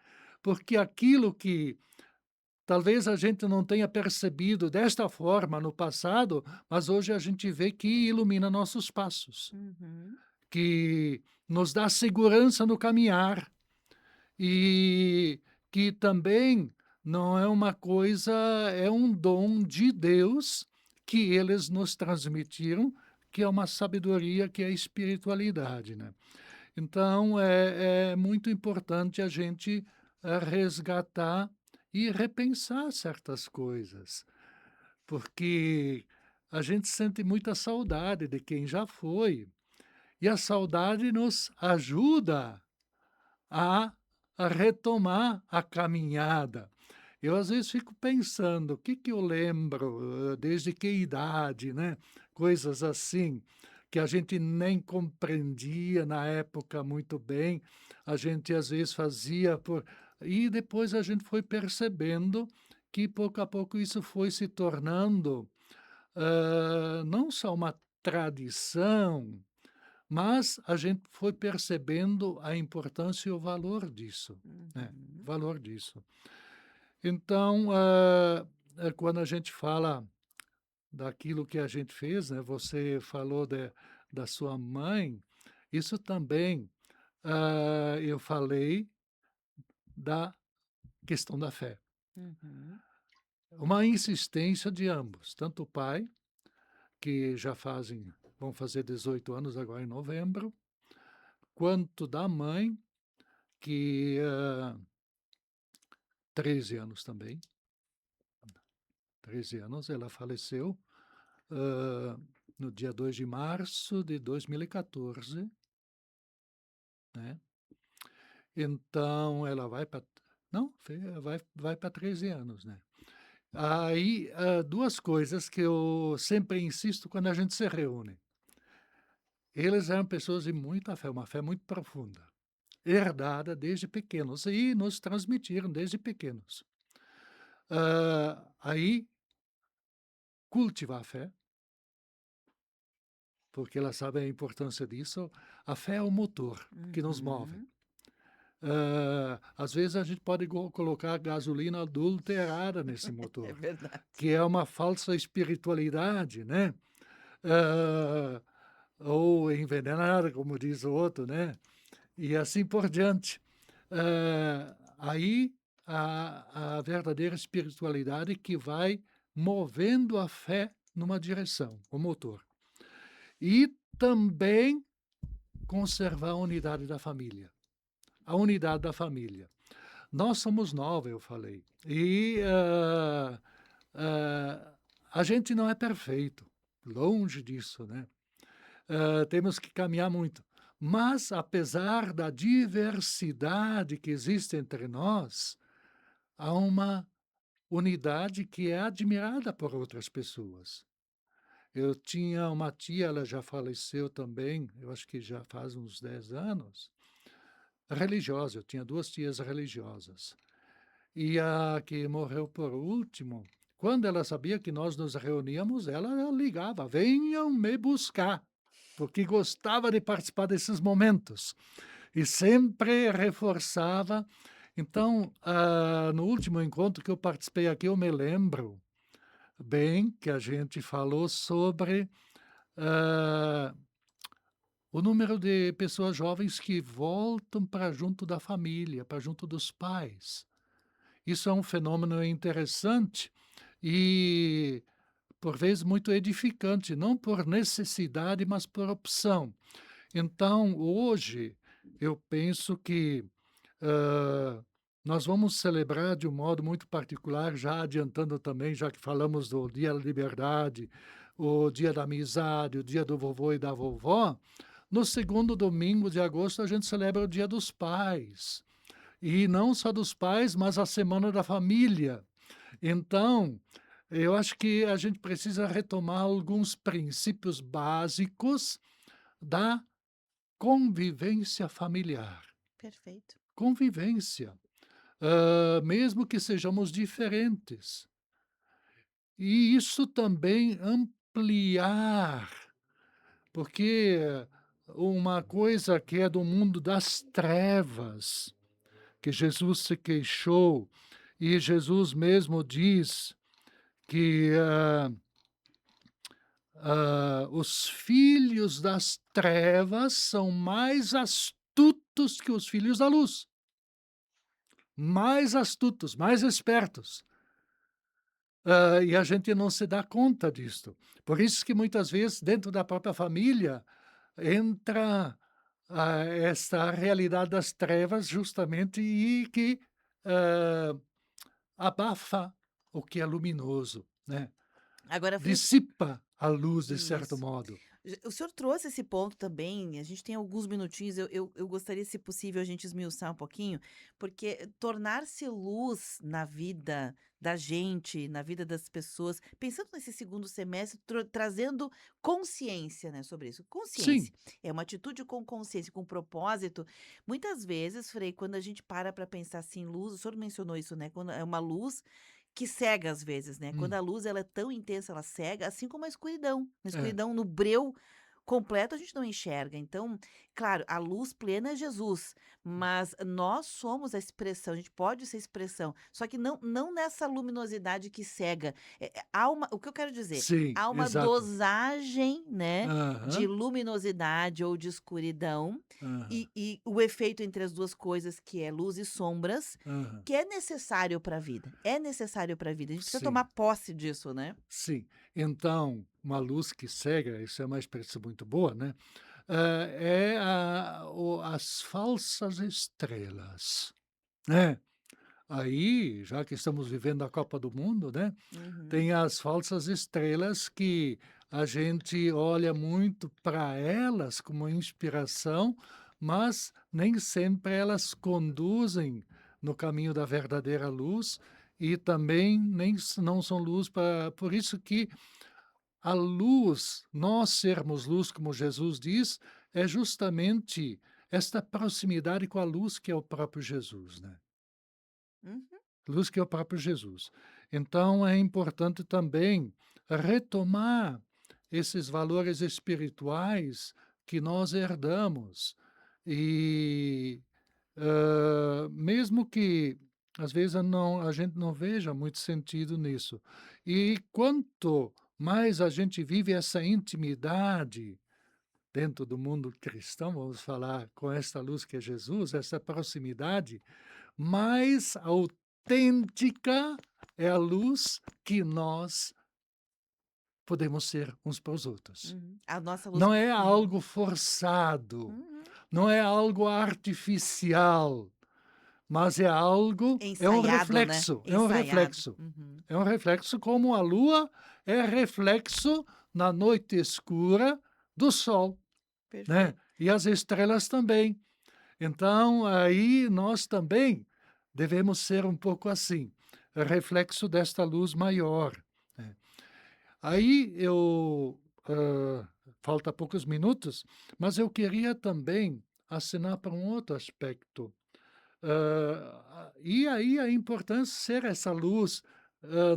porque aquilo que talvez a gente não tenha percebido desta forma no passado, mas hoje a gente vê que ilumina nossos passos, Uhum. que nos dá segurança no caminhar e que também não é uma coisa, é um dom de Deus que eles nos transmitiram, que é uma sabedoria, que é a espiritualidade, né. Então é muito importante a gente, resgatar e repensar certas coisas, porque a gente sente muita saudade de quem já foi, e a saudade nos ajuda a retomar a caminhada. Eu às vezes fico pensando, o que que eu lembro, desde que idade, né, coisas assim, que a gente nem compreendia na época muito bem, a gente às vezes fazia por e depois a gente foi percebendo que pouco a pouco isso foi se tornando, não só uma tradição, mas a gente foi percebendo a importância e o valor disso, né, o Uhum. valor disso. Então, quando a gente fala daquilo que a gente fez, né, você falou da sua mãe, isso também, eu falei da questão da fé. Uhum. Uma insistência de ambos, tanto o pai, que já vão fazer 18 anos agora em novembro, quanto da mãe, que, 13 anos também. 13 anos, ela faleceu no dia 2 de março de 2014, né? Então, ela vai para... Não, vai para 13 anos, né? Aí, duas coisas que eu sempre insisto quando a gente se reúne. Eles eram pessoas de muita fé, uma fé muito profunda, herdada desde pequenos e nos transmitiram desde pequenos. Aí, cultivar a fé, porque elas sabem a importância disso. A fé é o motor que nos move. Uhum. Às vezes a gente pode colocar gasolina adulterada nesse É motor, verdade. que é uma falsa espiritualidade, né? Ah, ou envenenada, como diz o outro, né? E assim por diante. Aí a verdadeira espiritualidade que vai movendo a fé numa direção, o motor. E também conservar a unidade da família. A unidade da família. Nós somos 9, eu falei. E a gente não é perfeito. Longe disso, né? Temos que caminhar muito. Mas, apesar da diversidade que existe entre nós, há uma unidade que é admirada por outras pessoas. Eu tinha uma tia, ela já faleceu também, eu acho que já faz uns 10 anos, religiosa. Eu tinha 2 tias religiosas. E a que morreu por último, quando ela sabia que nós nos reuníamos, ela ligava: venham me buscar, porque gostava de participar desses momentos. E sempre reforçava. Então, no último encontro que eu participei aqui, eu me lembro bem que a gente falou sobre o número de pessoas jovens que voltam para junto da família, para junto dos pais. Isso é um fenômeno interessante e, por vezes, muito edificante, não por necessidade, mas por opção. Então, hoje, eu penso que nós vamos celebrar de um modo muito particular, já adiantando também, já que falamos do Dia da Liberdade, o Dia da Amizade, o Dia do vovô e da vovó. No segundo domingo de agosto, a gente celebra o Dia dos Pais. E não só dos pais, mas a Semana da Família. Então, eu acho que a gente precisa retomar alguns princípios básicos da convivência familiar. Perfeito. Convivência. Mesmo que sejamos diferentes. E isso também ampliar, porque uma coisa que é do mundo das trevas, que Jesus se queixou, e Jesus mesmo diz que os filhos das trevas são mais astutos que os filhos da luz. Mais astutos, mais espertos. E a gente não se dá conta disso. Por isso que muitas vezes, dentro da própria família, entra esta realidade das trevas justamente e que abafa o que é luminoso, né? Agora, Frei, Dissipa a luz, de certo isso. modo. O senhor trouxe esse ponto também, a gente tem alguns minutinhos, eu gostaria, se possível, a gente esmiuçar um pouquinho, porque tornar-se luz na vida da gente, na vida das pessoas, pensando nesse segundo semestre, trazendo consciência, né, sobre isso. Sim, Consciência. É uma atitude com consciência, com propósito. Muitas vezes, Frei, quando a gente para pensar assim, luz, o senhor mencionou isso, né, quando é uma luz que cega às vezes, né? Quando a luz ela é tão intensa, ela cega, assim como a escuridão. Na é, escuridão, no breu completo, a gente não enxerga. Então, claro, a luz plena é Jesus, mas nós somos a expressão, a gente pode ser expressão, só que não nessa luminosidade que cega. O que eu quero dizer, sim, há uma exato. dosagem, né, de Aham, luminosidade ou de escuridão, aham, e o efeito entre as duas coisas, que é luz e sombras, aham. que é necessário para a vida. É necessário para a vida. A gente precisa Sim, tomar posse disso, né? sim. Então, uma luz que cega, isso é uma expressão muito boa, né? As falsas estrelas, né? Aí, já que estamos vivendo a Copa do Mundo, né? Uhum. Tem as falsas estrelas que a gente olha muito para elas como inspiração, mas nem sempre elas conduzem no caminho da verdadeira luz e também nem não são luz para. Por isso que a luz, nós sermos luz, como Jesus diz, é justamente esta proximidade com a luz que é o próprio Jesus, né? Uhum. Luz que é o próprio Jesus. Então é importante também retomar esses valores espirituais que nós herdamos. E mesmo que às vezes a gente não veja muito sentido nisso. E quanto mais a gente vive essa intimidade dentro do mundo cristão, vamos falar com esta luz que é Jesus, essa proximidade, mais autêntica é a luz que nós podemos ser uns para os outros. A nossa luz. Não é algo forçado, Uhum. não é algo artificial, mas é algo, é um Ensaiado, né? reflexo, é um Ensaiado. reflexo. Uhum. É um reflexo como a lua é reflexo na noite escura do sol, Perfeito. né? E as estrelas também. Então, aí nós também devemos ser um pouco assim, reflexo desta luz maior, né? Aí falta poucos minutos, mas eu queria também assinar para um outro aspecto. E aí a importância de ser essa luz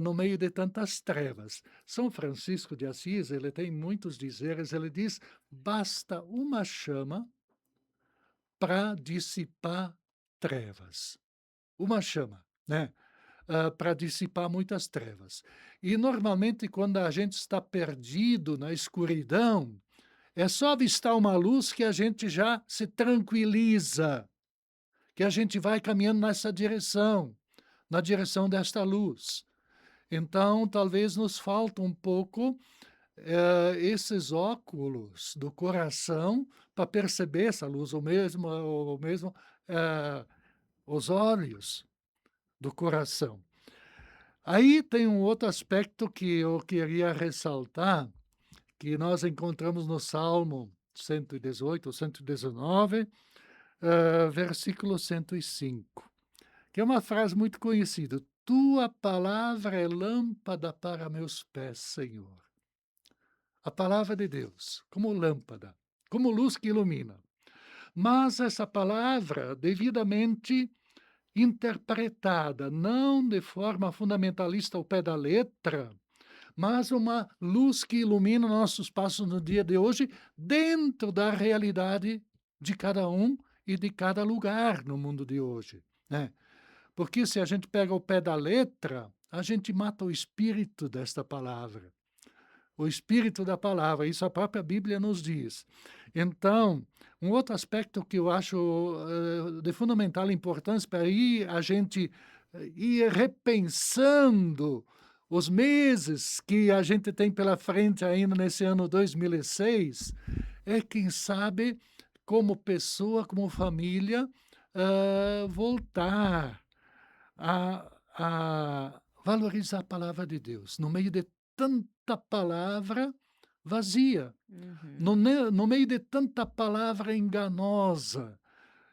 no meio de tantas trevas. São Francisco de Assis, ele tem muitos dizeres, ele diz, basta uma chama para dissipar trevas. Uma chama, né? Para dissipar muitas trevas. E normalmente quando a gente está perdido na escuridão, é só avistar uma luz que a gente já se tranquiliza, que a gente vai caminhando nessa direção, na direção desta luz. Então, talvez nos falta um pouco esses óculos do coração para perceber essa luz, ou mesmo os olhos do coração. Aí tem um outro aspecto que eu queria ressaltar, que nós encontramos no Salmo 118 ou 119, versículo 105, que é uma frase muito conhecida. Tua palavra é lâmpada para meus pés, Senhor. A palavra de Deus, como lâmpada, como luz que ilumina. Mas essa palavra, devidamente interpretada, não de forma fundamentalista ao pé da letra, mas uma luz que ilumina nossos passos no dia de hoje, dentro da realidade de cada um e de cada lugar no mundo de hoje, né? Porque se a gente pega o pé da letra, a gente mata o espírito desta palavra. O espírito da palavra, isso a própria Bíblia nos diz. Então, um outro aspecto que eu acho de fundamental importância para a gente ir repensando os meses que a gente tem pela frente ainda nesse ano 2006, é, quem sabe, como pessoa, como família, voltar a valorizar a palavra de Deus, no meio de tanta palavra vazia, no meio de tanta palavra enganosa,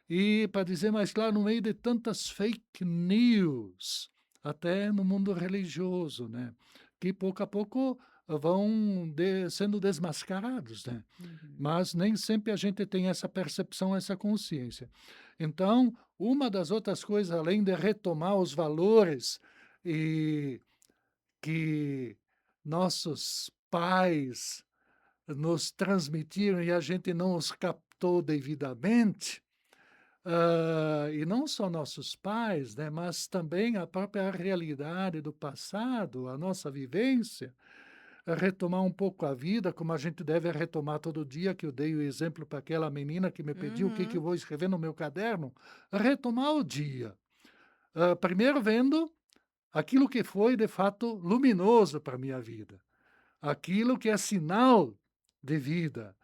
e, para dizer mais claro, no meio de tantas fake news, até no mundo religioso, né? Que pouco a pouco vão sendo desmascarados, né? Mas nem sempre a gente tem essa percepção, essa consciência. Então, uma das outras coisas, além de retomar os valores e que nossos pais nos transmitiram e a gente não os captou devidamente, e não só nossos pais, né, mas também a própria realidade do passado, a nossa vivência, retomar um pouco a vida, como a gente deve retomar todo dia, que eu dei o exemplo para aquela menina que me pediu o que eu vou escrever no meu caderno, retomar o dia. Primeiro vendo aquilo que foi, de fato, luminoso para a minha vida, aquilo que é sinal de vida,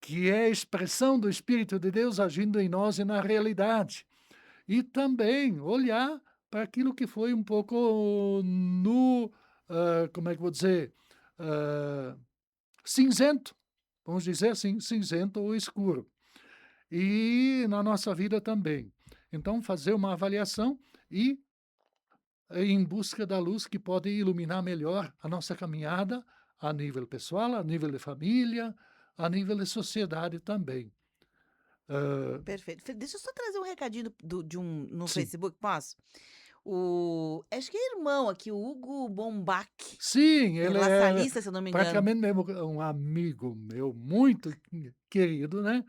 que é a expressão do Espírito de Deus agindo em nós e na realidade. E também olhar para aquilo que foi um pouco no, como é que eu vou dizer, ah, cinzento, vamos dizer assim, cinzento ou escuro. E na nossa vida também. Então, fazer uma avaliação e em busca da luz que pode iluminar melhor a nossa caminhada a nível pessoal, a nível de família, a nível de sociedade também. Ah, Perfeito. Deixa eu só trazer um recadinho de um no sim. Facebook, posso? Acho que é irmão aqui, o Hugo Bombach, Sim, ele La é Salista, se eu não me engano. praticamente mesmo um amigo meu muito querido, né?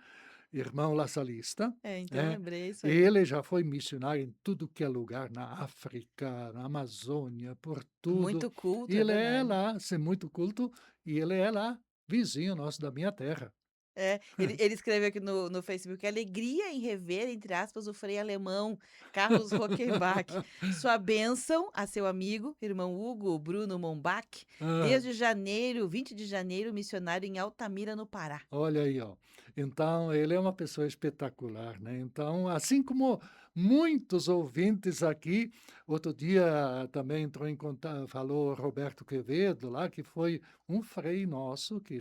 Irmão lasalista, Então né? lembrei isso aí. Ele já foi missionário em tudo que é lugar, na África, na Amazônia, por tudo. Muito culto, E é ele é verdade. lá, sem muito culto, e ele é lá, vizinho nosso da minha terra. Ele escreveu aqui no Facebook: "Alegria em rever, entre aspas, o frei alemão Carlos Rockenbach. Sua bênção a seu amigo, irmão Hugo Bruno Mombach, Ah, desde janeiro, 20 de janeiro, missionário em Altamira, no Pará." olha aí, ó. Então, ele é uma pessoa espetacular, né? Então, assim como muitos ouvintes aqui, outro dia também entrou em contato, falou Roberto Quevedo lá, que foi um frei nosso, que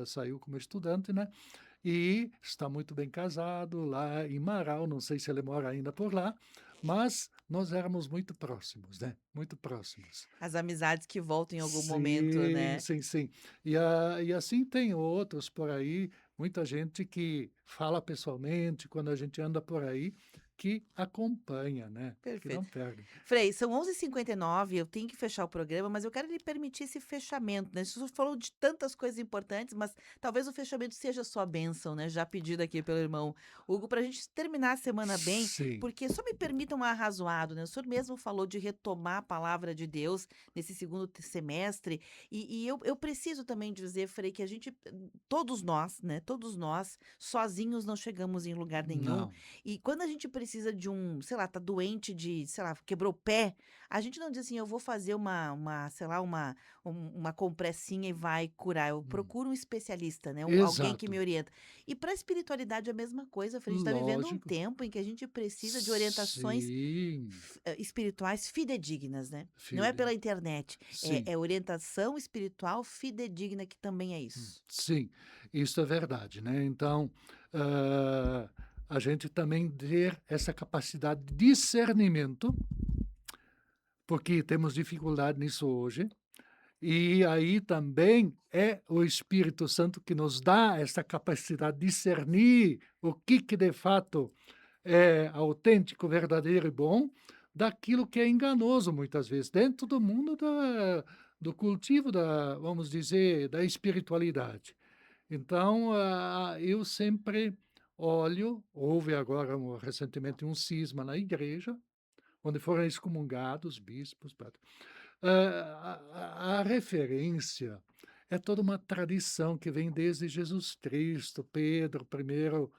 saiu como estudante, né? E está muito bem casado lá em Marau, não sei se ele mora ainda por lá, mas nós éramos muito próximos, né? Muito próximos. As amizades que voltam em algum momento, Sim, né. sim, sim. E assim tem outros por aí, muita gente que fala pessoalmente quando a gente anda por aí, que acompanha, né? Que não Perfeito. perde. Frei, são 11h59, eu tenho que fechar o programa, mas eu quero lhe permitir esse fechamento, né. O senhor falou de tantas coisas importantes, mas talvez o fechamento seja sua bênção, né, já pedido aqui pelo irmão Hugo, para a gente terminar a semana bem, Sim. porque só me permita um arrazoado, né, o senhor mesmo falou de retomar a palavra de Deus nesse segundo semestre, e eu preciso também dizer, Frei, que a gente, todos nós, né, todos nós, sozinhos não chegamos em lugar nenhum, Não, e quando a gente precisa de sei lá, tá doente de, sei lá, quebrou o pé, a gente não diz assim: "Eu vou fazer sei lá, uma compressinha e vai curar", eu hum, procuro um especialista, né, alguém que me exato. orienta. E para a espiritualidade é a mesma coisa, Fran, a gente tá vivendo um Lógico. tempo em que a gente precisa de orientações Sim, espirituais fidedignas, né. Não é filho. pela internet, Sim. é orientação espiritual fidedigna, que também é isso. Sim, isso é verdade, né? Então, ah, a gente também ter essa capacidade de discernimento, porque temos dificuldade nisso hoje, e aí também é o Espírito Santo que nos dá essa capacidade de discernir o que de fato é autêntico, verdadeiro e bom, daquilo que é enganoso muitas vezes, dentro do mundo do cultivo da, vamos dizer, da espiritualidade. Então, eu sempre olho, houve agora recentemente um cisma na igreja, onde foram excomungados bispos, padres. A referência é toda uma tradição que vem desde Jesus Cristo, Pedro, primeiro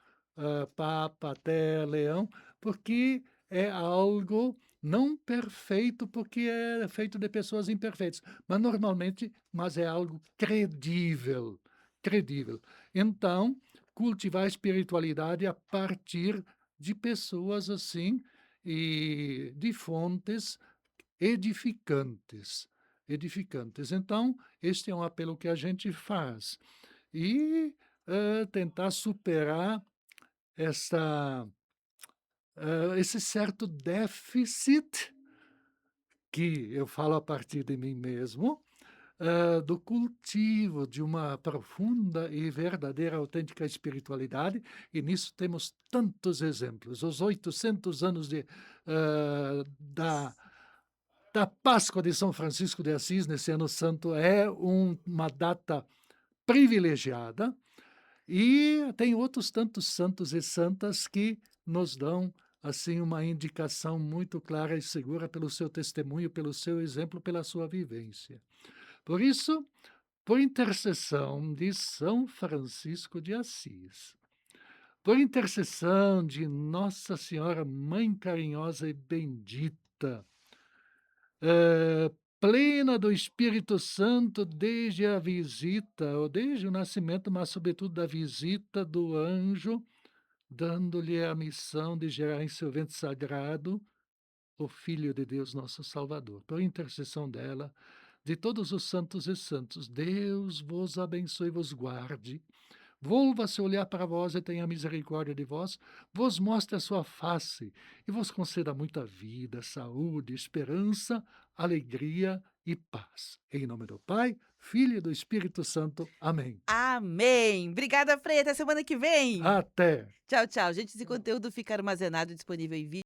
Papa até Leão, porque é algo não perfeito, porque é feito de pessoas imperfeitas, mas é algo credível, credível. Então, cultivar a espiritualidade a partir de pessoas assim e de fontes edificantes, edificantes. Então, este é um apelo que a gente faz. E, tentar superar essa, esse certo déficit, que eu falo a partir de mim mesmo, do cultivo de uma profunda e verdadeira autêntica espiritualidade, e nisso temos tantos exemplos. Os 800 anos da Páscoa de São Francisco de Assis, nesse ano santo, é uma data privilegiada, e tem outros tantos santos e santas que nos dão assim uma indicação muito clara e segura pelo seu testemunho, pelo seu exemplo, pela sua vivência. Por isso, por intercessão de São Francisco de Assis, por intercessão de Nossa Senhora Mãe Carinhosa e Bendita, plena do Espírito Santo desde a visita, ou desde o nascimento, mas sobretudo da visita do anjo, dando-lhe a missão de gerar em seu ventre sagrado o Filho de Deus, nosso Salvador. Por intercessão dela, de todos os santos e santos, Deus vos abençoe e vos guarde. Volva-se a olhar para vós e tenha misericórdia de vós, vos mostre a sua face e vos conceda muita vida, saúde, esperança, alegria e paz. Em nome do Pai, Filho e do Espírito Santo. Amém. Amém. Obrigada, Frei. Até semana que vem. Até! Tchau, tchau. Gente, esse conteúdo fica armazenado e disponível em vídeo